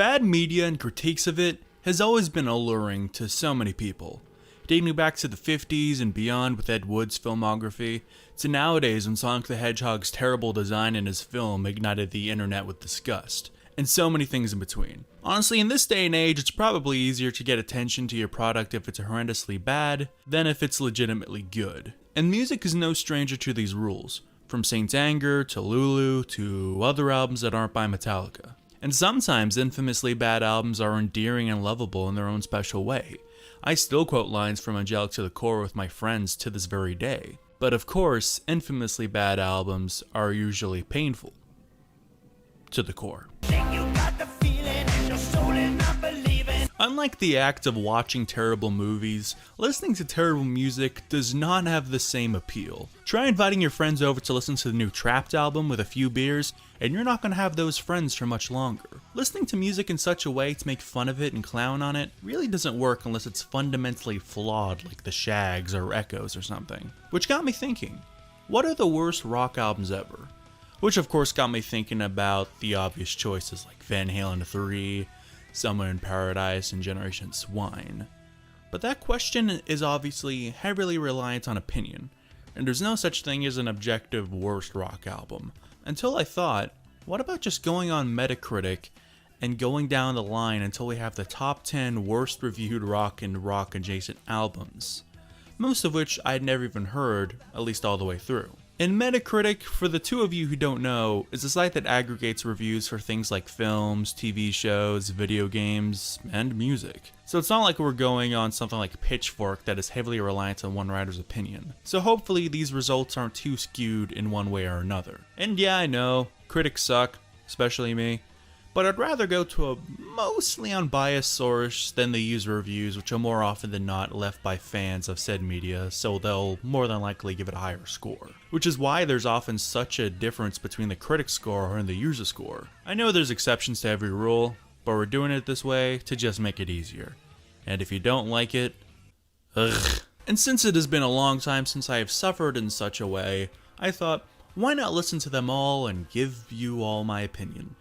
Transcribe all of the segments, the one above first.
Bad media and critiques of it has always been alluring to so many people, dating back to the 50s and beyond with Ed Wood's filmography, to nowadays when Sonic the Hedgehog's terrible design in his film ignited the internet with disgust, and so many things in between. Honestly, in this day and age, it's probably easier to get attention to your product if it's horrendously bad than if it's legitimately good. And music is no stranger to these rules, from Saint Anger to Lulu to other albums that aren't by Metallica. And sometimes infamously bad albums are endearing and lovable in their own special way. I still quote lines from Angelic to the Core with my friends to this very day. But of course, infamously bad albums are usually painful to the core. Unlike the act of watching terrible movies, listening to terrible music does not have the same appeal. Try inviting your friends over to listen to the new Trapped album with a few beers, and you're not going to have those friends for much longer. Listening to music in such a way to make fun of it and clown on it really doesn't work unless it's fundamentally flawed like the Shags or Echoes or something. Which got me thinking, what are the worst rock albums ever? Which of course got me thinking about the obvious choices like Van Halen 3, Somewhere in Paradise, and Generation Swine. But that question is obviously heavily reliant on opinion, and there's no such thing as an objective worst rock album. Until I thought, what about just going on Metacritic and going down the line until we have the top 10 worst reviewed rock and rock adjacent albums, most of which I'd never even heard, at least all the way through. And Metacritic, for the two of you who don't know, is a site that aggregates reviews for things like films, TV shows, video games, and music. So it's not like we're going on something like Pitchfork that is heavily reliant on one writer's opinion. So hopefully these results aren't too skewed in one way or another. And yeah, I know, critics suck, especially me. But I'd rather go to a mostly unbiased source than the user reviews, which are more often than not left by fans of said media, so they'll more than likely give it a higher score. Which is why there's often such a difference between the critic score and the user score. I know there's exceptions to every rule, but we're doing it this way to just make it easier. And if you don't like it, ugh. And since it has been a long time since I have suffered in such a way, I thought, why not listen to them all and give you all my opinion?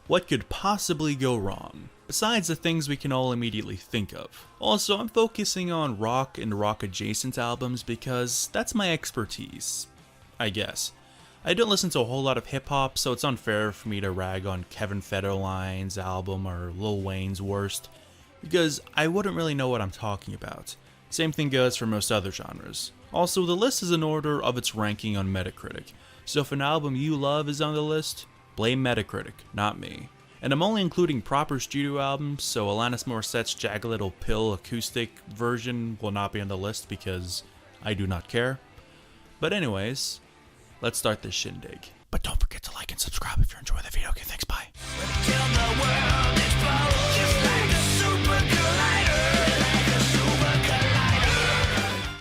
What could possibly go wrong, besides the things we can all immediately think of? Also, I'm focusing on rock and rock-adjacent albums because that's my expertise, I guess. I don't listen to a whole lot of hip-hop, so it's unfair for me to rag on Kevin Federline's album or Lil Wayne's Worst, because I wouldn't really know what I'm talking about. Same thing goes for most other genres. Also, the list is in order of its ranking on Metacritic, so if an album you love is on the list, blame Metacritic, not me. And I'm only including proper studio albums, so Alanis Morissette's Jagged Little Pill acoustic version will not be on the list because I do not care. But anyways, let's start this shindig. But don't forget to like and subscribe if you're enjoying the video. Okay, thanks, bye.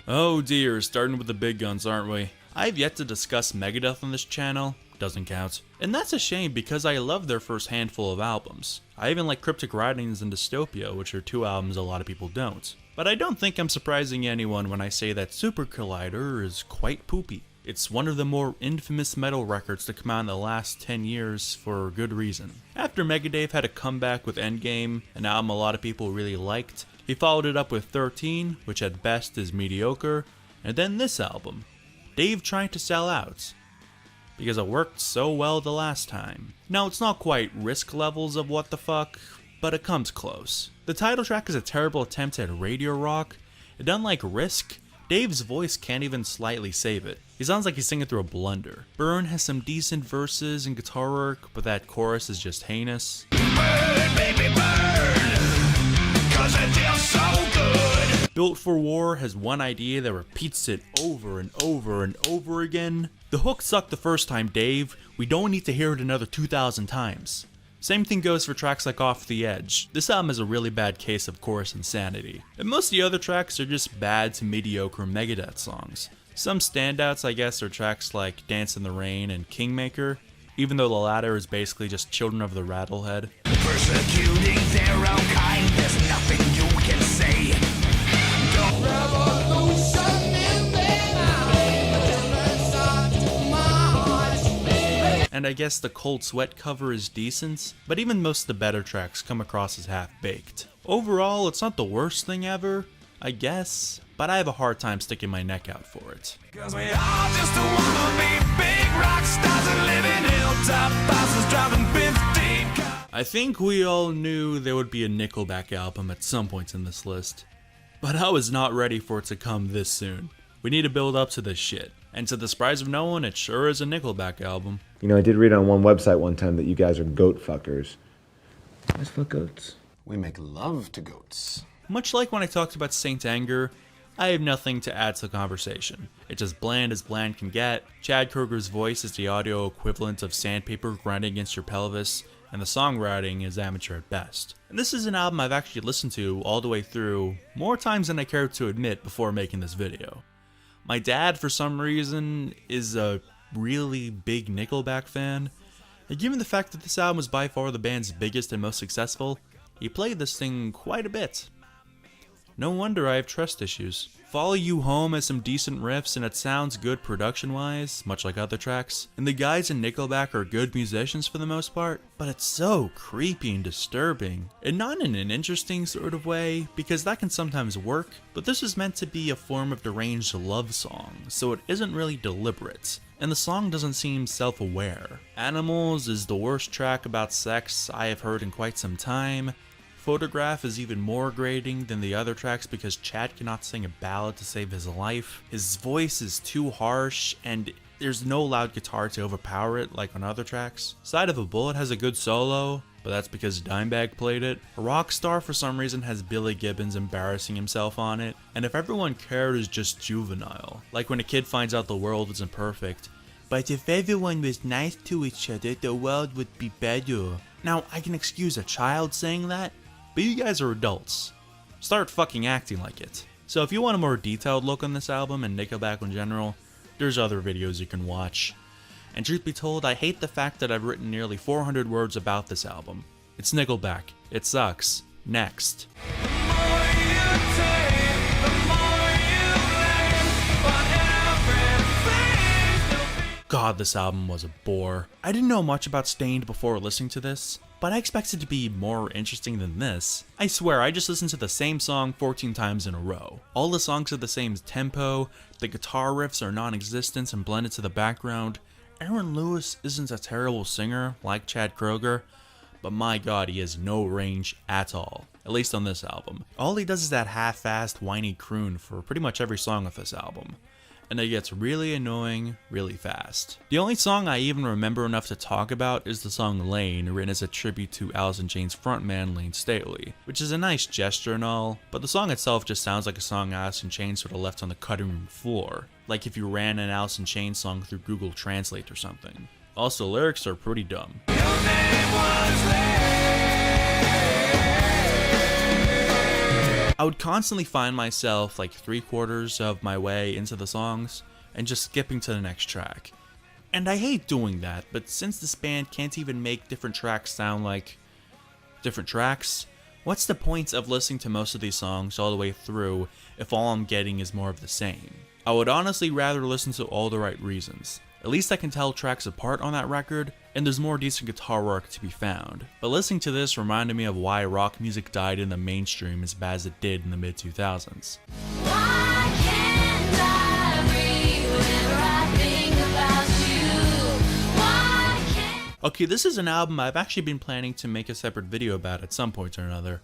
Oh dear, starting with the big guns, aren't we? I've yet to discuss Megadeth on this channel. Doesn't count. And that's a shame because I love their first handful of albums. I even like Cryptic Writings and Dystopia, which are two albums a lot of people don't. But I don't think I'm surprising anyone when I say that Super Collider is quite poopy. It's one of the more infamous metal records to come out in the last 10 years for good reason. After Megadeth had a comeback with Endgame, an album a lot of people really liked, he followed it up with 13, which at best is mediocre, and then this album, Dave Trying to Sell Out, because it worked so well the last time. Now, it's not quite Risk levels of what the fuck, but it comes close. The title track is a terrible attempt at radio rock, and unlike Risk, Dave's voice can't even slightly save it. He sounds like he's singing through a blender. Burn has some decent verses and guitar work, but that chorus is just heinous. Burn, baby, burn, 'cause it feels so good. Built for War has one idea that repeats it over and over and over again. The hook sucked the first time, Dave. We don't need to hear it another 2,000 times. Same thing goes for tracks like Off the Edge. This album is a really bad case of chorus insanity. And most of the other tracks are just bad to mediocre Megadeth songs. Some standouts, I guess, are tracks like Dance in the Rain and Kingmaker, even though the latter is basically just Children of the Rattlehead. Persecuting their own kind, there's nothing you can say. and I guess the Cold Sweat cover is decent, but even most of the better tracks come across as half-baked. Overall, it's not the worst thing ever, I guess, but I have a hard time sticking my neck out for it. Cause we all just wanna be big rock stars and live in hilltop houses driving 15 cars. I think we all knew there would be a Nickelback album at some point in this list, but I was not ready for it to come this soon. We need to build up to this shit, and to the surprise of no one, it sure is a Nickelback album. You know, I did read on one website one time that you guys are goat fuckers. You guys fuck goats? We make love to goats. Much like when I talked about Saint Anger, I have nothing to add to the conversation. It's as bland can get. Chad Kroeger's voice is the audio equivalent of sandpaper grinding against your pelvis, and the songwriting is amateur at best. And this is an album I've actually listened to all the way through more times than I care to admit before making this video. My dad, for some reason, is a really big Nickelback fan, and given the fact that this album was by far the band's biggest and most successful, he played this thing quite a bit. No wonder I have trust issues. Follow You Home has some decent riffs and it sounds good production-wise, much like other tracks. And the guys in Nickelback are good musicians for the most part, but it's so creepy and disturbing. And not in an interesting sort of way, because that can sometimes work, but this is meant to be a form of deranged love song, so it isn't really deliberate. And the song doesn't seem self-aware. Animals is the worst track about sex I have heard in quite some time. Photograph is even more grating than the other tracks because Chad cannot sing a ballad to save his life. His voice is too harsh and there's no loud guitar to overpower it like on other tracks. Side of a Bullet has a good solo, but that's because Dimebag played it. Rockstar for some reason has Billy Gibbons embarrassing himself on it. And If Everyone Cared is just juvenile, like when a kid finds out the world isn't perfect. But if everyone was nice to each other, the world would be better. Now, I can excuse a child saying that, but you guys are adults. Start fucking acting like it. So if you want a more detailed look on this album and Nickelback in general, there's other videos you can watch. And truth be told, I hate the fact that I've written nearly 400 words about this album. It's Nickelback. It sucks. Next. God, this album was a bore. I didn't know much about Stained before listening to this, but I expected it to be more interesting than this. I swear, I just listened to the same song 14 times in a row. All the songs are the same tempo, the guitar riffs are non-existent and blended to the background. Aaron Lewis isn't a terrible singer like Chad Kroeger, but my god, he has no range at all. At least on this album. All he does is that half-assed, whiny croon for pretty much every song of this album. And it gets really annoying really fast. The only song I even remember enough to talk about is the song Lane, written as a tribute to Alice in Chains frontman Lane Staley, which is a nice gesture and all, but the song itself just sounds like a song Alice in Chains sort of left on the cutting room floor, like if you ran an Alice in Chains song through Google Translate or something. Also, lyrics are pretty dumb. Your name was Lane. I would constantly find myself like 3/4 of my way into the songs and just skipping to the next track. And I hate doing that, but since this band can't even make different tracks sound like different tracks, what's the point of listening to most of these songs all the way through if all I'm getting is more of the same? I would honestly rather listen to All the Right Reasons. At least I can tell tracks apart on that record, and there's more decent guitar work to be found. But listening to this reminded me of why rock music died in the mainstream as bad as it did in the mid-2000s. Why can't I breathe whenever I think about you? Why can't... Okay, this is an album I've actually been planning to make a separate video about at some point or another,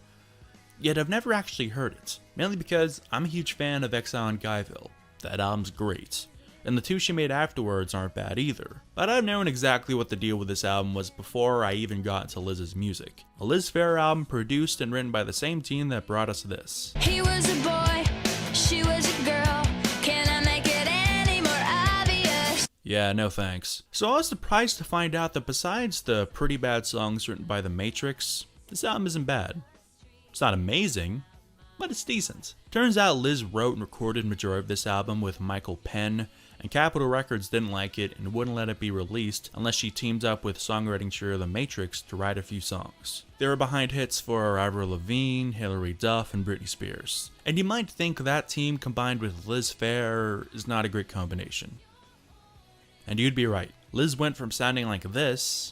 yet I've never actually heard it, mainly because I'm a huge fan of Exile in Guyville. That album's great. And the two she made afterwards aren't bad either. But I've known exactly what the deal with this album was before I even got into Liz's music. A Liz Phair album produced and written by the same team that brought us this. He was a boy, she was a girl. Can I make it any more obvious? Yeah, no thanks. So I was surprised to find out that besides the pretty bad songs written by The Matrix, this album isn't bad. It's not amazing, but it's decent. Turns out Liz wrote and recorded majority of this album with Michael Penn, and Capitol Records didn't like it and wouldn't let it be released unless she teamed up with songwriting trio The Matrix to write a few songs. They were behind hits for Avril Lavigne, Hilary Duff, and Britney Spears. And you might think that team combined with Liz Phair is not a great combination. And you'd be right. Liz went from sounding like this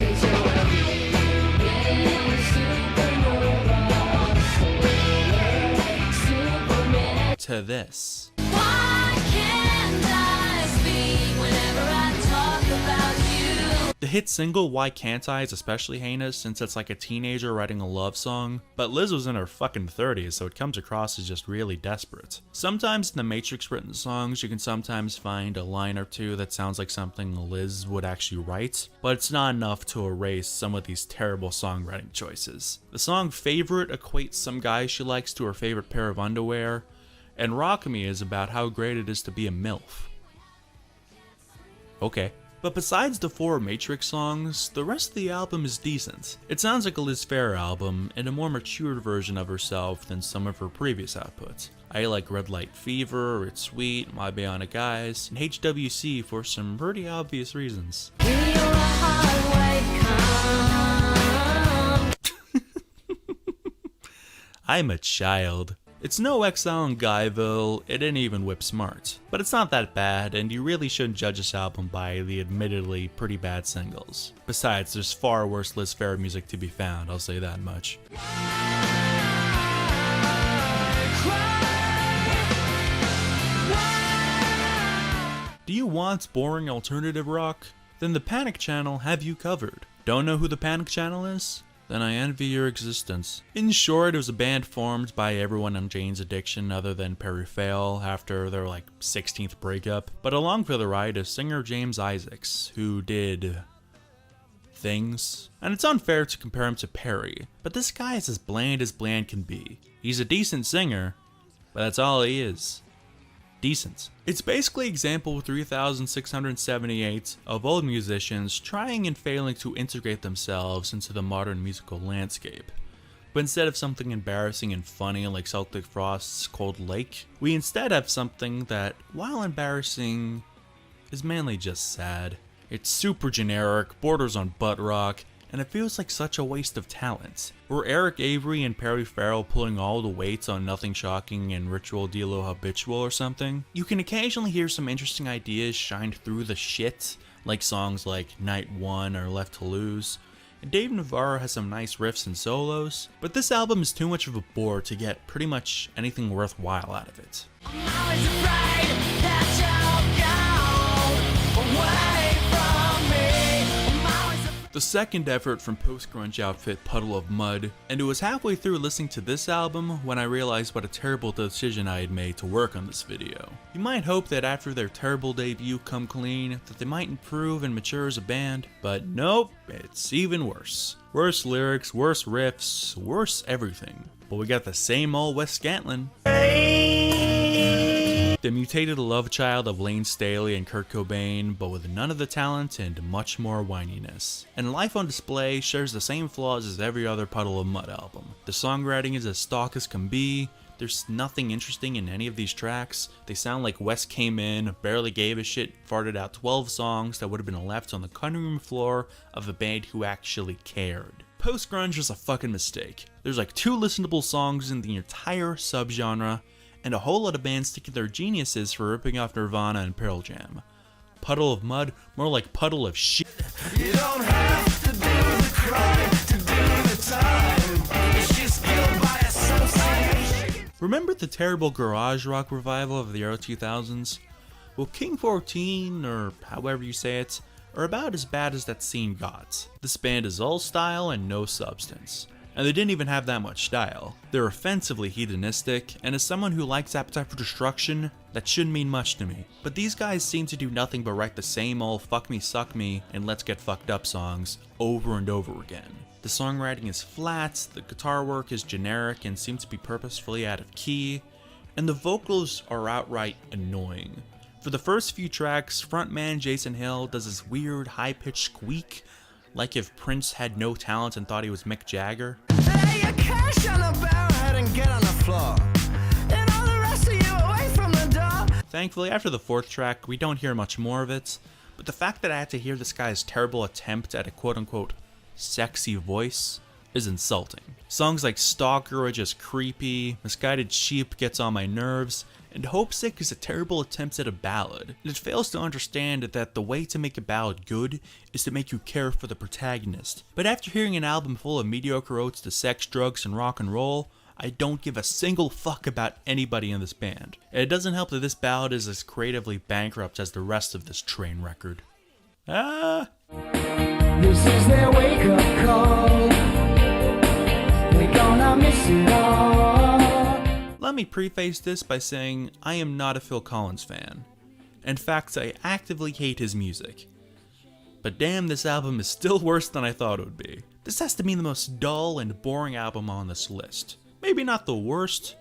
to this. Why can't I speak whenever I talk about you? The hit single Why Can't I is especially heinous since it's like a teenager writing a love song, but Liz was in her fucking 30s, so it comes across as just really desperate. Sometimes in the Matrix written songs, you can sometimes find a line or two that sounds like something Liz would actually write, but it's not enough to erase some of these terrible songwriting choices. The song Favorite equates some guy she likes to her favorite pair of underwear, and Rock Me is about how great it is to be a MILF. Okay. But besides the 4 Matrix songs, the rest of the album is decent. It sounds like a Liz Phair album and a more matured version of herself than some of her previous outputs. I like Red Light Fever, It's Sweet, My Bionic Eyes, and HWC for some pretty obvious reasons. I'm a child. It's no Exile in Guyville, it didn't even whip smart. But it's not that bad, and you really shouldn't judge this album by the admittedly pretty bad singles. Besides, there's far worse Liz Phair music to be found, I'll say that much. Do you want boring alternative rock? Then the Panic Channel have you covered. Don't know who the Panic Channel is? Then I envy your existence. In short, it was a band formed by everyone on Jane's Addiction other than Perry Fail after their 16th breakup. But along for the ride is singer James Isaacs, who did things. And it's unfair to compare him to Perry, but this guy is as bland can be. He's a decent singer, but that's all he is. Decent. It's basically example 3678 of old musicians trying and failing to integrate themselves into the modern musical landscape. But instead of something embarrassing and funny like Celtic Frost's Cold Lake, we instead have something that, while embarrassing, is mainly just sad. It's super generic, borders on butt rock, and it feels like such a waste of talent. Were Eric Avery and Perry Farrell pulling all the weights on Nothing Shocking and Ritual de lo Habitual or something? You can occasionally hear some interesting ideas shined through the shit, like songs like Night One or Left to Lose, and Dave Navarro has some nice riffs and solos, but this album is too much of a bore to get pretty much anything worthwhile out of it. I'm always afraid that you'll go away from me. I'm always The second effort from post-grunge outfit Puddle of Mud, and it was halfway through listening to this album when I realized what a terrible decision I had made to work on this video. You might hope that after their terrible debut Come Clean, that they might improve and mature as a band, but nope, it's even worse. Worse lyrics, worse riffs, worse everything. But we got the same old Wes Scantlin. The mutated love child of Lane Staley and Kurt Cobain, but with none of the talent and much more whininess. And Life on Display shares the same flaws as every other Puddle of Mud album. The songwriting is as stock as can be, there's nothing interesting in any of these tracks, they sound like Wes came in, barely gave a shit, farted out 12 songs that would have been left on the cutting room floor of a band who actually cared. Post-grunge was a fucking mistake. There's like 2 listenable songs in the entire subgenre, and a whole lot of bands thinking they're geniuses for ripping off Nirvana and Pearl Jam. Puddle of Mud, more like puddle of shit. You don't have to do the crime to do the time. It's just guilt by association. Remember the terrible garage rock revival of the early 2000s? Well, King 14, or however you say it, are about as bad as that scene got. This band is all style and no substance. And they didn't even have that much style. They're offensively hedonistic, and as someone who likes Appetite for Destruction, that shouldn't mean much to me. But these guys seem to do nothing but write the same old fuck me suck me and let's get fucked up songs over and over again. The songwriting is flat, the guitar work is generic and seems to be purposefully out of key, and the vocals are outright annoying. For the first few tracks, frontman Jason Hill does this weird high-pitched squeak, like if Prince had no talent and thought he was Mick Jagger. Lay your cash on a barrelhead and get on the floor. And all the rest of you away from the door. Thankfully, after the 4th track, we don't hear much more of it, but the fact that I had to hear this guy's terrible attempt at a quote-unquote sexy voice is insulting. Songs like Stalker are just creepy, Misguided Sheep gets on my nerves, And Homesick is a terrible attempt at a ballad, and it fails to understand that the way to make a ballad good is to make you care for the protagonist. But after hearing an album full of mediocre odes to sex, drugs, and rock and roll, I don't give a single fuck about anybody in this band. And it doesn't help that this ballad is as creatively bankrupt as the rest of this train record. This is their wake-up call. They're gonna miss it all. Let me preface this by saying I am not a Phil Collins fan. In fact, I actively hate his music. But damn, this album is still worse than I thought it would be. This has to be the most dull and boring album on this list. Maybe not the worst,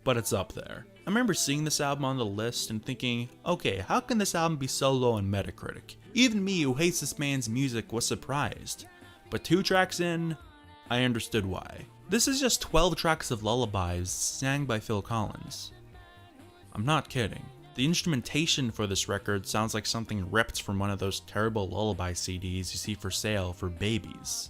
but it's up there. I remember seeing this album on the list and thinking, okay, how can this album be so low on Metacritic? Even me, who hates this man's music, was surprised. But 2 tracks in, I understood why. This is just 12 tracks of lullabies sang by Phil Collins. I'm not kidding. The instrumentation for this record sounds like something ripped from one of those terrible lullaby CDs you see for sale for babies.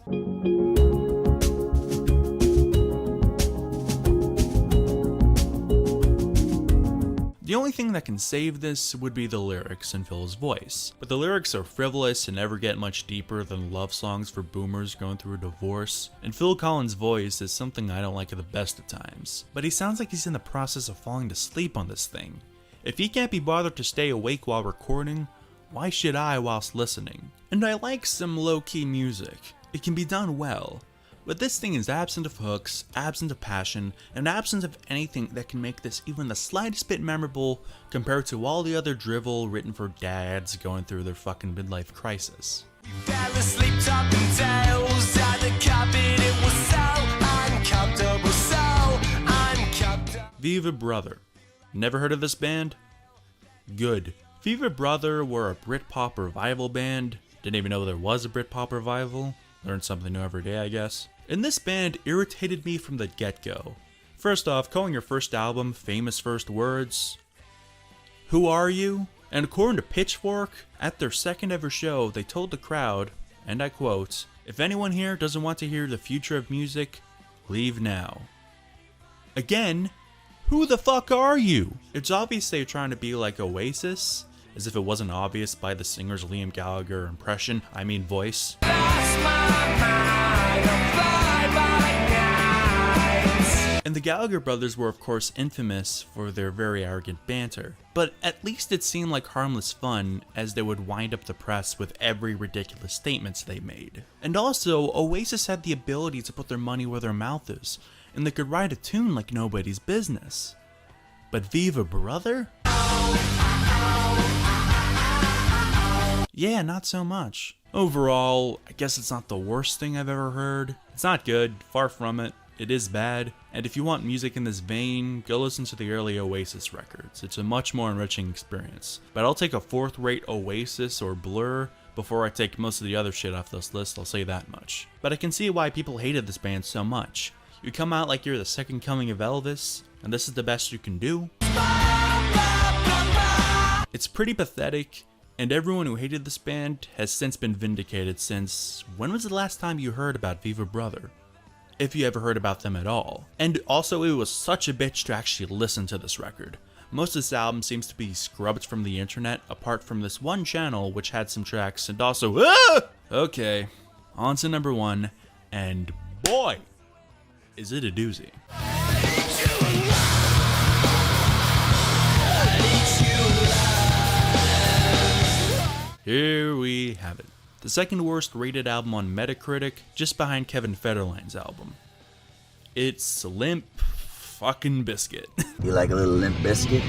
The only thing that can save this would be the lyrics and Phil's voice, but the lyrics are frivolous and never get much deeper than love songs for boomers going through a divorce, and Phil Collins' voice is something I don't like at the best of times, but he sounds like he's in the process of falling to sleep on this thing. If he can't be bothered to stay awake while recording, why should I whilst listening? And I like some low-key music. It can be done well. But this thing is absent of hooks, absent of passion, and absent of anything that can make this even the slightest bit memorable compared to all the other drivel written for dads going through their fucking midlife crisis. Viva Brother. Never heard of this band? Good. Viva Brother were a Britpop revival band. Didn't even know there was a Britpop revival. Learn something new every day, I guess. And this band irritated me from the get-go. First off, calling your first album Famous First Words. Who are you? And according to Pitchfork, at their second ever show, they told the crowd, and I quote, "If anyone here doesn't want to hear the future of music, leave now." Again, who the fuck are you? It's obvious they're trying to be like Oasis, as if it wasn't obvious by the singer's Liam Gallagher impression, voice. And the Gallagher brothers were of course infamous for their very arrogant banter, but at least it seemed like harmless fun as they would wind up the press with every ridiculous statements they made. And also, Oasis had the ability to put their money where their mouth is, and they could write a tune like nobody's business. But Viva Brother? Yeah, not so much. Overall, I guess it's not the worst thing I've ever heard. It's not good, far from it. It is bad, and if you want music in this vein, go listen to the early Oasis records. It's a much more enriching experience. But I'll take a 4th-rate Oasis or Blur before I take most of the other shit off this list, I'll say that much. But I can see why people hated this band so much. You come out like you're the second coming of Elvis, and this is the best you can do. It's pretty pathetic, and everyone who hated this band has since been vindicated since... When was the last time you heard about Viva Brother? If you ever heard about them at all. And also, it was such a bitch to actually listen to this record. Most of this album seems to be scrubbed from the internet, apart from this one channel which had some tracks, and also... Okay, on to number 1, and boy, is it a doozy. Here we have it. The second worst rated album on Metacritic, just behind Kevin Federline's album. It's Limp fucking Bizkit. You like a little limp biscuit?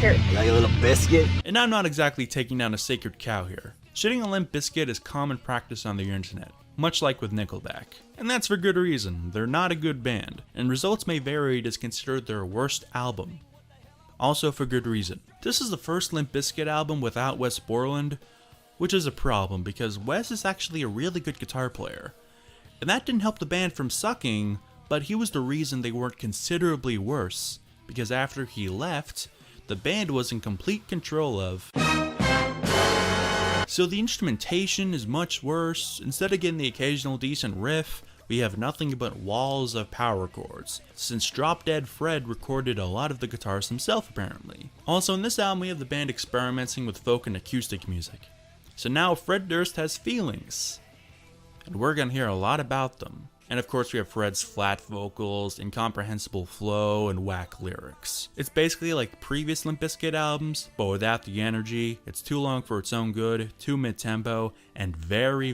Sure. You like a little biscuit? And I'm not exactly taking down a sacred cow here. Shitting on Limp Bizkit is common practice on the internet, much like with Nickelback. And that's for good reason. They're not a good band, and results may vary. It is considered their worst album. Also for good reason. This is the first Limp Bizkit album without Wes Borland, which is a problem because Wes is actually a really good guitar player. And that didn't help the band from sucking, but he was the reason they weren't considerably worse, because after he left, the band was in complete control of. So the instrumentation is much worse. Instead of getting the occasional decent riff, we have nothing but walls of power chords, since Drop Dead Fred recorded a lot of the guitars himself apparently. Also in this album we have the band experimenting with folk and acoustic music. So now Fred Durst has feelings, and we're gonna hear a lot about them. And of course we have Fred's flat vocals, incomprehensible flow, and whack lyrics. It's basically like previous Limp Bizkit albums, but without the energy. It's too long for its own good, too mid-tempo, and very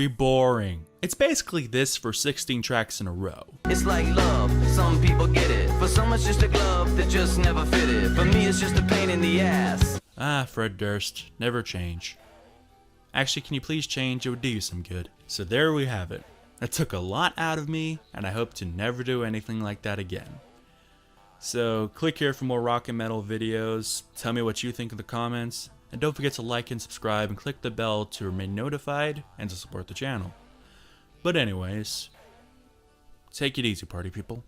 boring. It's basically this for 16 tracks in a row. It's like love, some people get it. For some it's just a glove that just never fitted. For me it's just a pain in the ass. Ah, Fred Durst, never change. Actually, can you please change? It would do you some good. So there we have it. That took a lot out of me, and I hope to never do anything like that again. So click here for more rock and metal videos. Tell me what you think in the comments. And don't forget to like and subscribe and click the bell to remain notified and to support the channel. But anyways, take it easy, party people.